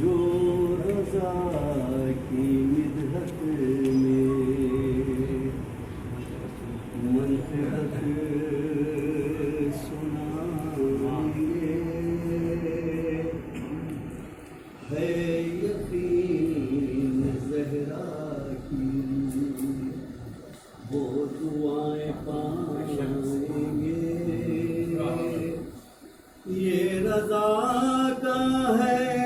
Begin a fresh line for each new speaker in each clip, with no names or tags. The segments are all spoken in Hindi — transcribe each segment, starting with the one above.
जो रज़ा की मिदहत में मंतहत सुनाएंगे है यकीन ज़हरा की वो दुआएं पाएंगे ये रज़ा का है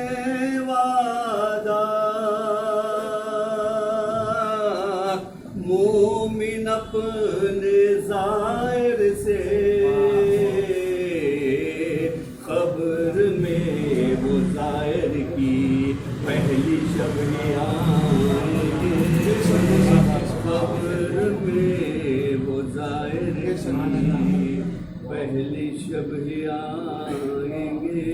मोमिन अपने ज़ाहिर से खबर में वो ज़ाहिर की पहली शब आएंगे खबर में वो ज़ाहिर की पहली शब आएंगे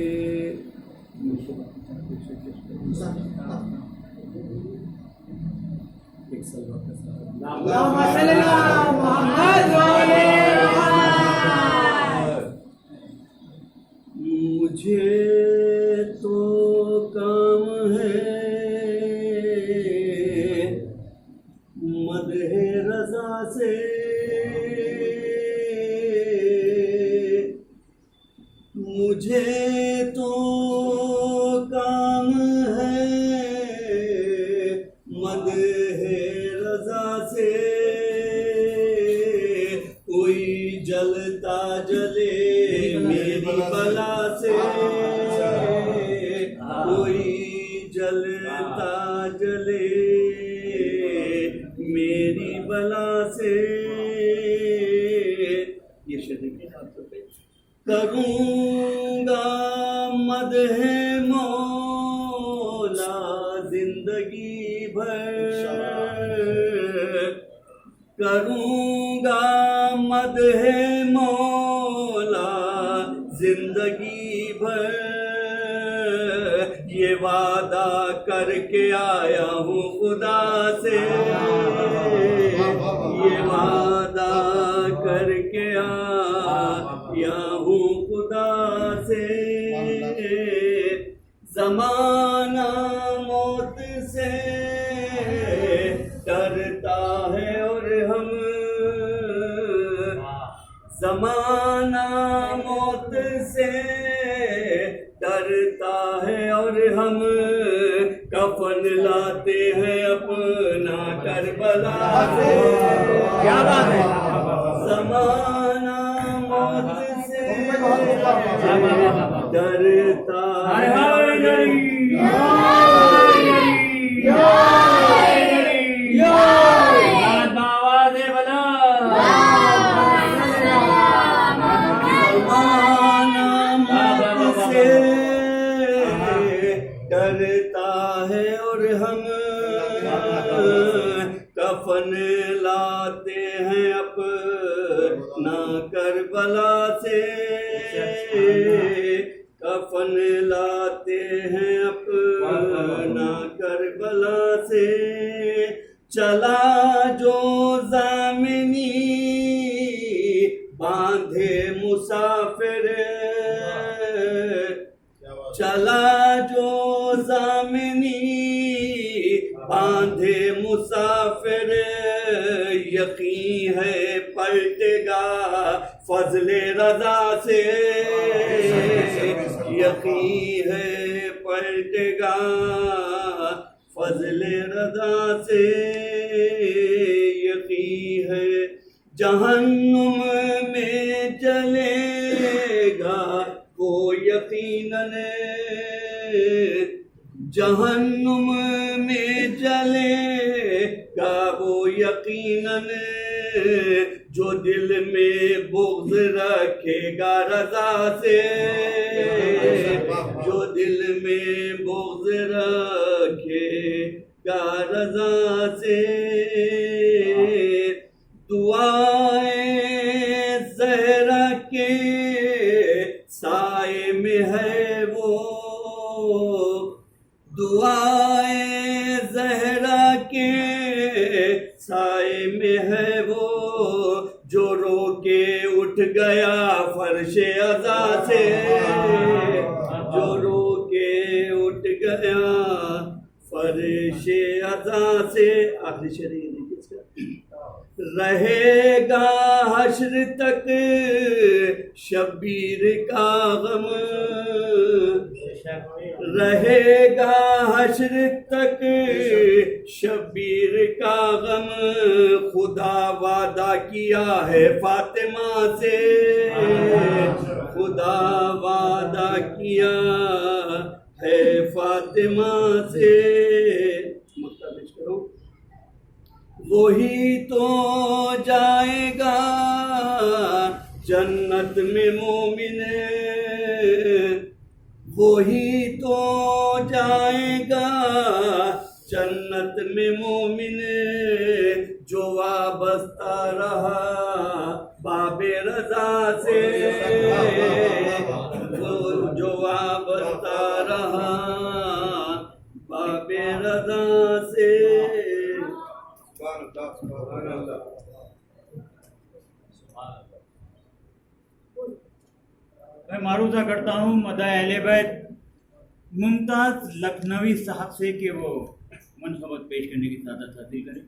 मुझे तो काम है मदहे रज़ा से मुझे तो काम है मदहे रज़ा से कोई जलता जले मेरी बला से कोई जलता जले मेरी बला से ये शेर करूँगा मदहे मौला जिंदगी भर करूँगा मदहे मौला जिंदगी भर ये वादा करके आया हूँ खुदा से ये वादा करके आया हूँ खुदा से ज़माना मौत से डरता है और हम ज़माना मौत से डरता है और हम कफन लाते हैं अपना करबला से क्या बात है ज़माना मौत से डरता है डरता है और हम कफन लाते हैं अपना करबला से कफन लाते हैं अपना करबला से चला जो ज़ामिनी बांधे मुसाफिर चला जो ज़ामिनी बांधे मुसाफिर यकीन है पलटेगा फजले रज़ा से यकीन है पलटेगा फजले रज़ा से यकीन है जहन्नुम में जलेगा वो यकीनन जहन्नुम में जलेगा वो यकीनन जो दिल में बुग़्ज़ रखेगा रज़ा से जो दिल में बुग़्ज़ रखेगा रज़ा से दुआएं ज़हरा के फर्श अज़ा से जो रो के उठ गया फर्श अज़ा से। आखिरी शेर ये देखिए इसका। रहेगा हश्र तक शब्बीर का गम, रहेगा हश्र तक शब्बीर का गम, खुदा वादा किया है फातिमा से, खुदा वादा किया है फातिमा से। मुस्तबिश करो। वही तो जाएगा जन्नत में मोमिन, वही तो जाएगा जन्नत में मोमिन, जो वाबस्ता रहा बाबे रज़ा से, जो वाबस्ता रहा बाबे रज़ा से।
मैं मारूजा करता हूँ मदा अहले बैत मुमताज लखनवी साहब से कि वो मनसबत पेश करने की सादत हासिल करें।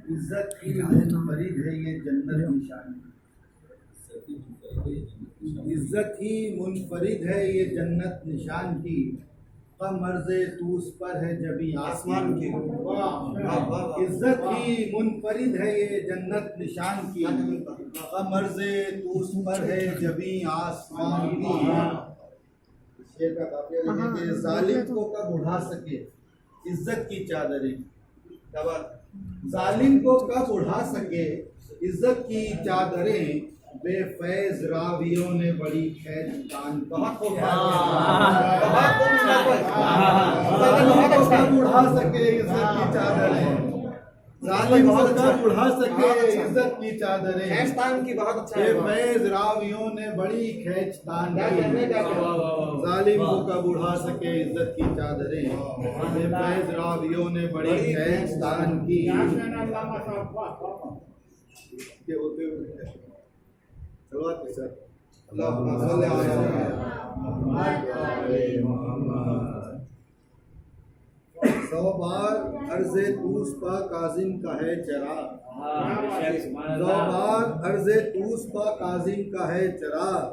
इज्जत की मुनफरिद है ये जन्नत निशानी, इज्जत ही मुनफरिद है ये जन्नत निशान की, कमर्ज़े तूस पर है जबी आसमान की। इज्जत ही मुनफरिद है ये जन्नत निशान की, कमर्ज़े तूस पर है जबी आसमान की। शेर का काफिया लिखे कि जालिम को कब उड़ा सके इज्जत की चादरें, जालिम को कब उड़ा सके इज्जत की चादरें, बेफैज रावियों ने बड़ी खैर दान कब उड़ा सके इज्जत की चादरें, जालिम को कब उड़ा सके इज्जत की चादरें, बेफैज रावियों ने बड़ी खैचतान की, जालिम को कब उड़ा सके इज्जत की चादरें, बेफैज रावियों ने बड़ी खैचतान की। सौ बार अर्ज़े तूस पा काजिम का है चराग, सौ बार अर्ज़े तूस पा काजिम का है चराग,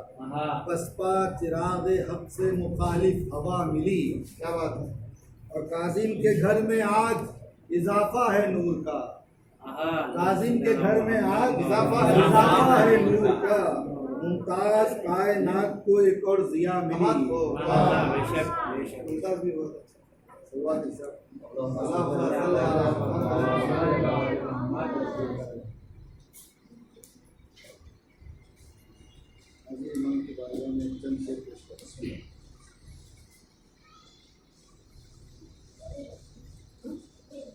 पसपा चिराग हक से मुखालिफ हवा मिली। क्या बात है। और काजिम के घर में आज इजाफा है नूर का, काजिम के घर में आज इजाफा है नूर का, मुमताज कायनात को एक और जिया मिली।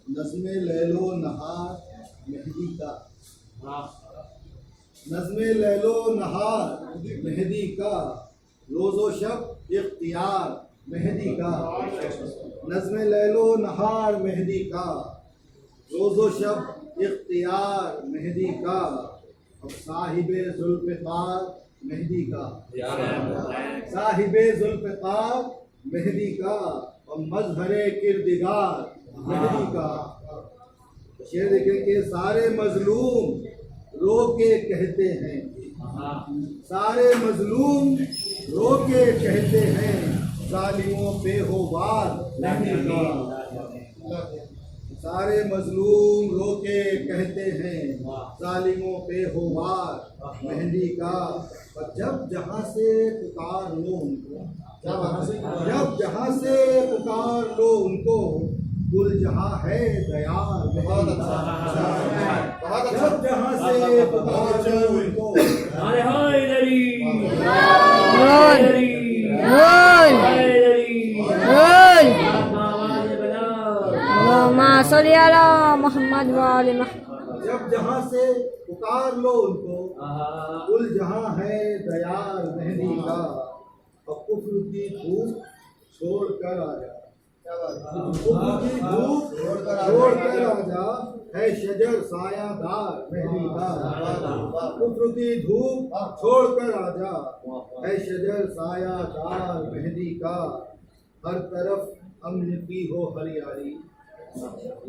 नज़्मे लैलो नहार मेहदी का, नज़्मे लैलो नहार मेहदी का, रोज़ो शब इख्तियार मेहदी का, नज़्मे लैलो नहार मेहदी का, रोज़ो शब इख्तियार मेहदी का, अब साहिबे ज़ुल्फ़िकार मेहदी का, साहिबे ज़ुल्फ़िकार मेहदी का, और मज़हरे किरदिगार मेहदी का। शेर देखें कि सारे मजलूम रो के कहते हैं, सारे मजलूम रो के कहते हैं, जालिमों पे हो वार मेहदी का। सारे मजलूम रो के कहते हैं, जालिमों पे हो वार मेहंदी का। और जब जहाँ से पुकार लो उनको, जब जहाँ से पुकार लो उनको, गुल जहाँ है दयाल। बहुत अच्छा, जब जहाँ से पुकार लो उनको,
हाय हाय दरी
मोहम्मद वाले।
जब जहाँ से पुकार लो उनको, कुल जहां है दयाल मेहंदी का, और कुफ्र की धूप छोड़ कर आ जा। कुफ्र की धूप छोड़ कर आ जा, है शजर सायादार मेहंदी का। कुफ्र की धूप छोड़ कर आ जा, है शजर सायादार मेहंदी का। हर तरफ अम्न की हो हरियाली,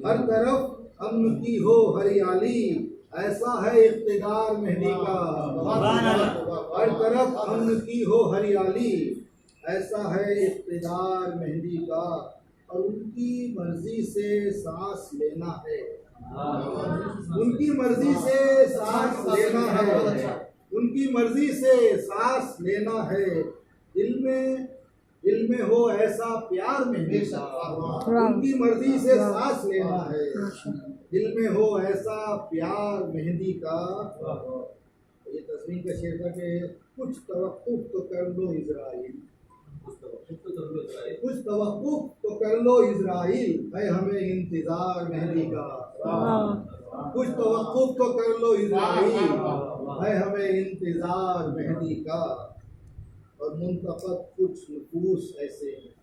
हर तरफ अम्न की हो हरियाली, ऐसा है इख्तिदार मेहंदी का। हर तरफ अम्न की हो हरियाली, ऐसा है इख्तिदार मेहंदी का। और उनकी मर्जी से सांस लेना है, उनकी मर्जी से सांस लेना है, उनकी मर्जी से सांस लेना है। दिल में हो ऐसा प्यार मेहंदी का, उनकी मर्जी से सांस लेना है। दिल में हो ऐसा प्यार मेहंदी का। ये तस्वीर का शेर था कि कुछ तवक्कुफ तो कर लो इजराइल, कुछ तवक्कुफ तो कर लो इजराइल, है हमें इंतजार मेहंदी का। कुछ तवक्कुफ तो कर लो इजराइल, है हमें इंतजार मेहंदी का। और मुंतखब कुछ नफूस ऐसे हैं,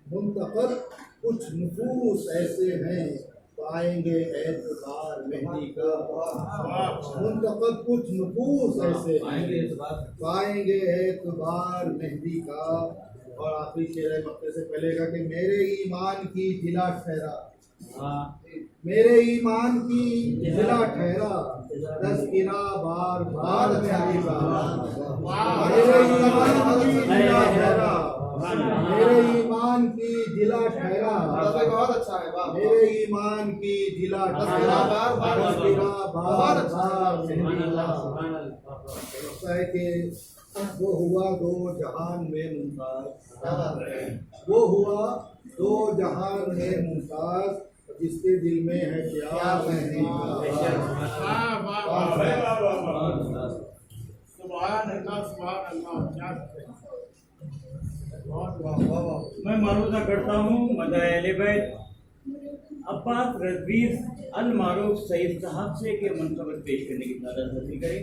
मुंतखब कुछ नफूस ऐसे हैं, पाएंगे एतबार मेहंदी का। मुंतखब कुछ नफूस ऐसे हैं, पाएंगे एतबार मेहंदी का। और आखिरी शेर है मक्के से पहले का कि मेरे ईमान की जिला ठहरा, मेरे ईमान की जिला ठहरा, तज़किरा बार बार मेहंदी का। मेरे ईमान की जिला ठहरा, मेरे ईमान की जिला ठहरा, बहुत अच्छा है। मेरे ईमान की जिला ठहरा, तज़किरा बार बार मेहंदी का। लगता है कि वो हुआ दो जहान में मुमताज, वो हुआ दो जहान में मुमताज, जिसके दिल में है प्यार मेहंदी का।
मैं मारूजा करता हूँ मदा अहले बैत अब्बास रज़वीर अल मारूफ सईद साहब से के मनसबत पेश करने की सादत हासिल करें।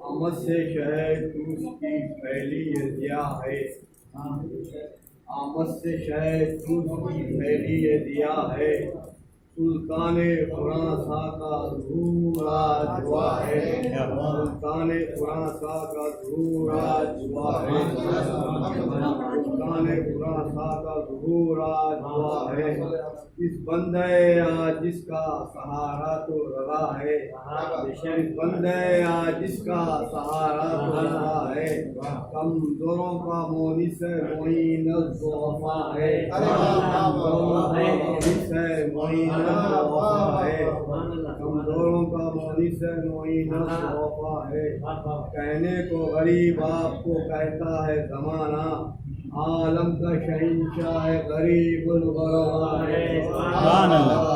आमद से शहर टूस की फैली ये दिया है, आमद से शहर टूस की फैली ये दिया है, सुल्ताने फुरांसा का धूरा जुआ है, सुल्ताने फुरांसा का धूरा जुआ है, सुल्ताने फुरांसा का धूरा जुआ है। इस बंदे आज जिसका सहारा तो रवा है, इस बंदे आज जिसका सहारा तो रवा है, कमजोरों का मोनिस मोइन वफा है, कमजोरों का मोनिस मोइन वफा है, कमजोरों का मोनिस मोइन वफा है। कहने को गरीब आपको कहता है जमाना, आलम का शहंशाह है गरीबुल गुरबा है।
सुभान अल्लाह।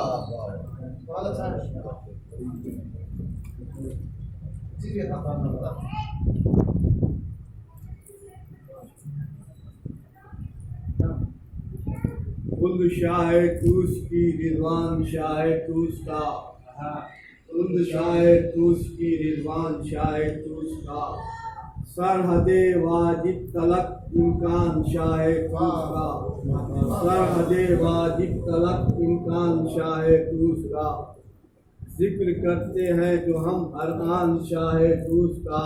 खुद शाह तूस की रिजवान शाह तूस का, खुद शाह तूस की रिजवान शाह तूस का, सरहदे वाजिब तलक इम्कान शाह तूस का, सरहदे वाजिब तलक इम्कान शाह तूस का। जिक्र करते हैं जो हम अरआन शाह तूस का,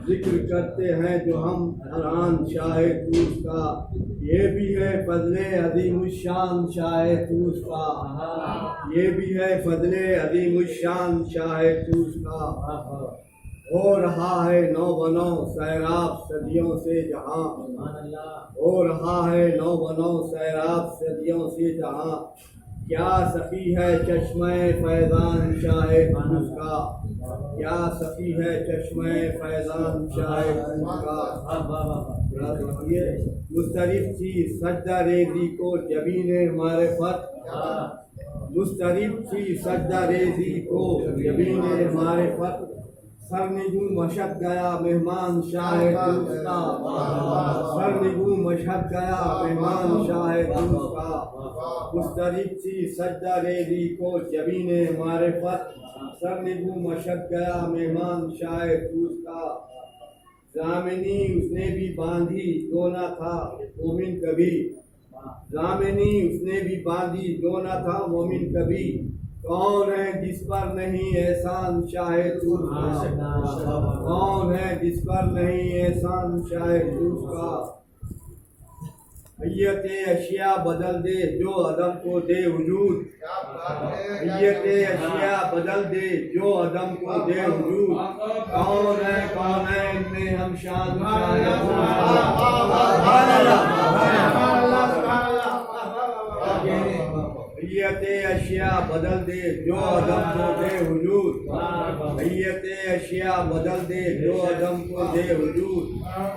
जिक्र करते हैं जो हम अरआन शाह तूस का। ये भी है फजले अज़ीमुश्शान शाह तूस का, ये भी है फजले अज़ीमुश्शान शाह तूस का। हो रहा है नौ बनो सैराब सदियों से जहाँ, हो रहा है नौ बनो सैराब सदियों से जहाँ, क्या सफी है चश्मे फैजान शाहे तूस का, क्या सफी है चश्मे फैजान शाहे तूस का। मुस्तरिफ थी सज्जा रेजी को जबीने मारिफत, मुस्तरिफ थी सज्जा रेजी को जबीने मारिफत। सरनिगू मशक गया मेहमान शाहे तूस का, सरनिगू मशक गया मेहमान शाहे तूस का। मुस्तरिफ थी सज्जा रेजी को जबीने मारिफत, सरनिगू मशक गया मेहमान शाहे तूस का। जामिनी उसने भी बांधी जो न था मोमिन कभी, जामिनी उसने भी बांधी जो न था मोमिन कभी। कौन है जिस पर नहीं एहसान शाहे तूस का, कौन है जिस पर नहीं एहसान शाहे तूस का। हैयते अशिया बदल दे जो अदम को दे वजूद, हैयते अशिया बदल दे जो अदम को दे वजूद। कौन है इनमें हम शान हैयते अशिया बदल दे जो अदम को दे वजूद, हैयते अशिया बदल दे जो अदम को दे वजूद।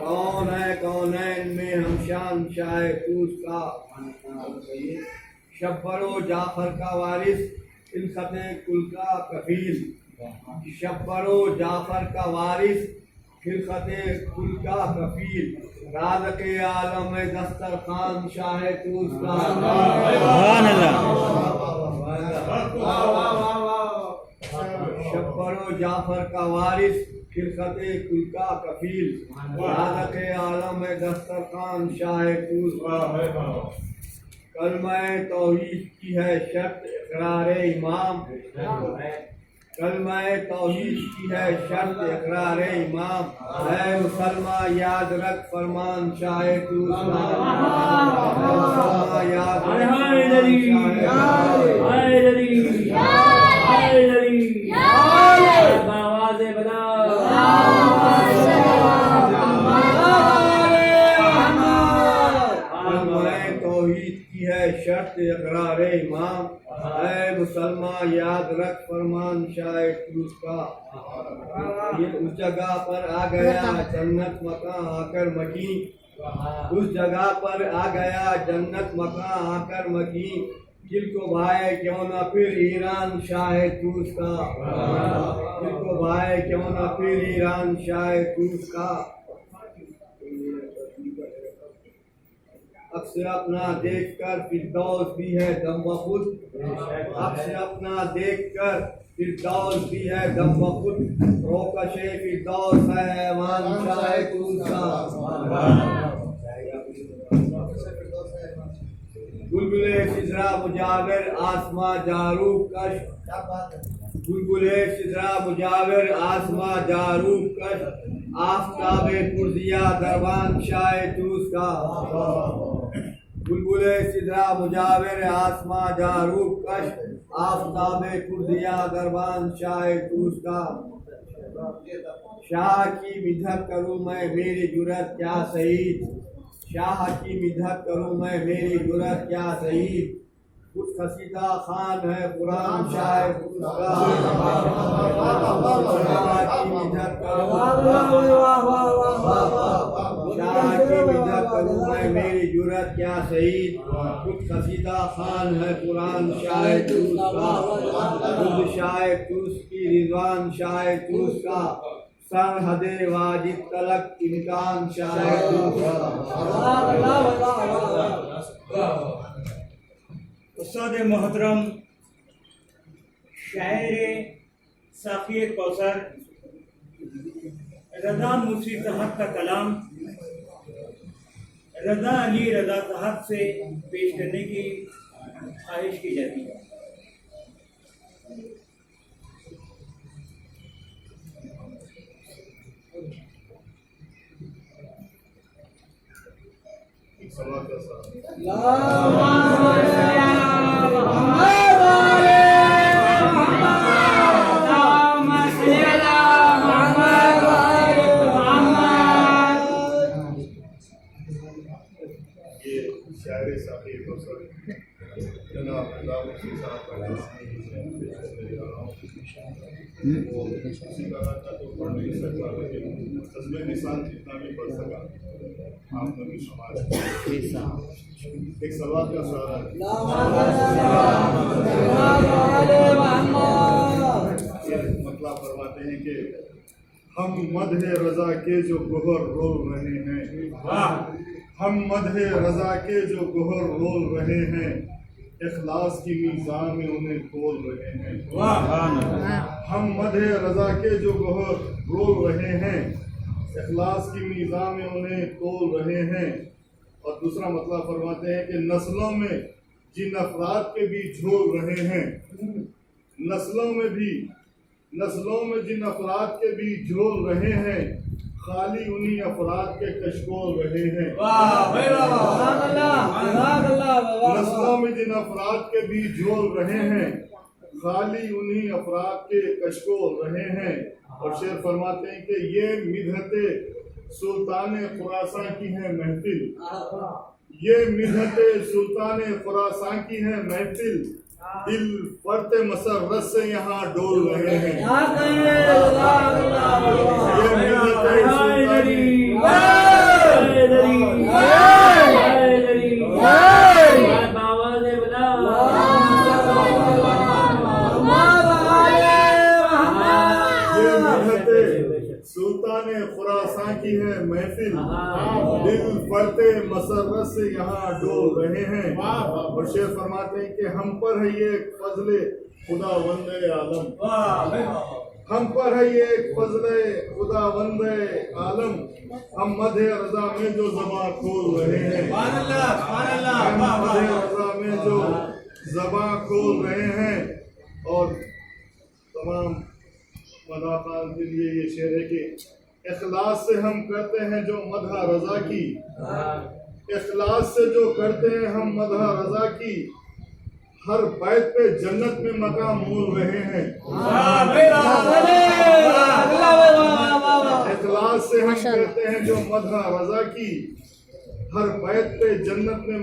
कौन है इनमें हम शान शाहे तूस का। शब्बरो जाफर का वारिस खिलखते कुल का कफील, शब्बरो जाफर का वारिस खिलखते कुल का कफील। राज के आलम दस्तरखान शाहे तूस का। शब्बरो जाफर का वारिस खिलखते कुल का कफील। राज के आलम दस्तरखान शाहे तूस का। कलमा तौहीद की है शर्त इकरार इमाम, कलमा तौहीद की है शर्त इकरार इमाम। है मुसलमान याद रख फरमान शाहे तूस का, है मुसलमान याद रख शर्त इकरार इमाम। है मुसलमान याद रख फरमान शाहे तूस का। ये उस जगह पर आ गया जन्नत मकान आकर मकी, उस जगह पर आ गया जन्नत मकान आकर मकी। दिल को भाए क्यों न फिर ईरान शाहे तूस का, दिल को भाए क्यों न फिर ईरान शाहे तूस का। अक्सर अपना देख कर फिरदौस भी है दम बखुद, अक्सर अपना देख कर फिरदौस भी है दम बखुद। रोकशे फिरदौस है ऐवान शाहे तूस का। बुलबुले सिदरा मुजाविर आसमां जारूब कश, बुलबुले सिदरा मुजाविर आसमां जारूब कश। आफताबे पुरजिया दरबान शाहे तूस का। बुलबुले सिदरा मुजाविर आसमां जारूब कश। आफताबे पुरजिया दरबान शाहे तूस का। शाह की मिधक करूँ मैं मेरी जुरत क्या सईद, शाह की मिधक करूँ मैं मेरी जुरत क्या सईद। कुछ खसीदा खान है कुरान शाहे तूस का। शाह की मिधक करूँ मैं मेरी जुरत क्या सईद। कुछ खसीदा खान है कुरान शाहे तूस का। खुद शाहे तूस की रिजवान शाहे तूस का। सरहदे वाजिब तलक इम्कान शाहे तूस का।
उस्ताद मोहतरम शायर साफी कौसर रजा मुफती साहब का कलाम रजा अली रजा साहब से पेश करने की ख्वाहिश की जाती है।
शायर साफी कौसर जनाब
तस्वीर निशान जितना भी पढ़ सका आपने भी समाज एक सवाल का सवाल मतलब फरमाते हैं कि हम मदहे रजा के जो गोहर रोल रहे हैं, हम मदहे रजा के जो गोहर रोल रहे हैं, इखलास की मीज़ान में उन्हें तोल रहे हैं। हम मदहे रजा के जो गोहर रोल रहे हैं, इखलास की मीज़ान में उन्हें तोल रहे हैं। और दूसरा मतलब फरमाते हैं कि नस्लों में जिन अफराद के बीच झोल रहे हैं, नस्लों में जिन अफराद के बीच झोल रहे हैं, खाली उन्हीं अफराद के कशकोल रहे हैं। नस्लों में जिन अफराद के बीच झोल रहे हैं, खाली उन्हीं अफराद के कशकोल रहे हैं। और शेर फरमाते हैं कि ये मिदहते सुल्तान खुरासां की है महफिल, ये मिदहते सुल्तान खुरासां की है महफिल, दिल फरते मसरत से यहाँ डोल रहे हैं। ये मिदहते सुल्तान खुरासां की है महफिल, दिल फरते मसरत से यहाँ डोल रहे हैं। और शेर फरमाते हैं कि हम पर है ये फजले खुदा वंदे आलम, हम पर है ये फजले खुदा वंदे आलम, हम मदहे रजा में जो ज़बां खोल रहे हैं, हम मदहे रजा में जो ज़बां खोल रहे हैं। और तमाम मदाखाल के लिए ये शेर है कि इखलास से हम करते हैं जो मदहा रजा की, इखलास से जो करते हैं हम मदहा रजा की, हर बैत पे जन्नत में मकाम मोल रहे हैं। इखलास से हम करते हैं जो मदहा रजा की, हर बैत पे जन्नत में